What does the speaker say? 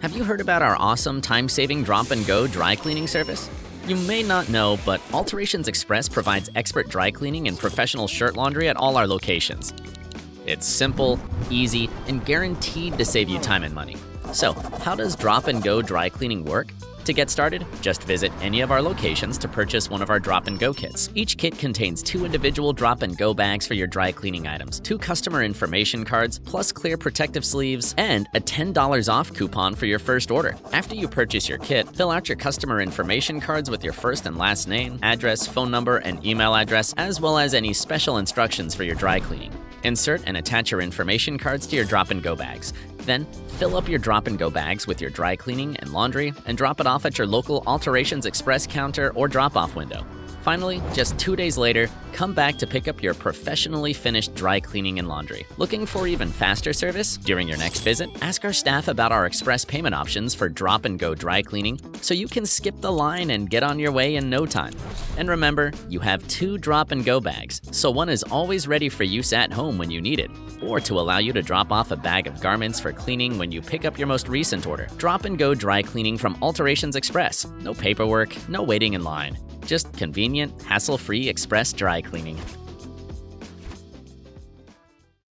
Have you heard about our awesome time-saving drop-and-go dry cleaning service? You may not know, but Alterations Express provides expert dry cleaning and professional shirt laundry at all our locations. It's simple, easy, and guaranteed to save you time and money. So, how does drop-and-go dry cleaning work? To get started, just visit any of our locations to purchase one of our drop-and-go kits. Each kit contains 2 individual drop-and-go bags for your dry cleaning items, 2 customer information cards, plus clear protective sleeves, and a $10 off coupon for your first order. After you purchase your kit, fill out your customer information cards with your first and last name, address, phone number, and email address, as well as any special instructions for your dry cleaning. Insert and attach your information cards to your drop-and-go bags. Then, fill up your drop-and-go bags with your dry cleaning and laundry and drop it off at your local Alterations Express counter or drop-off window. Finally, just 2 days later, come back to pick up your professionally finished dry cleaning and laundry. Looking for even faster service? During your next visit, ask our staff about our express payment options for drop-and-go dry cleaning so you can skip the line and get on your way in no time. And remember, you have 2 drop-and-go bags, so one is always ready for use at home when you need it, or to allow you to drop off a bag of garments for cleaning when you pick up your most recent order. Drop-and-go dry cleaning from Alterations Express. No paperwork, no waiting in line. Just convenient, hassle-free express dry cleaning.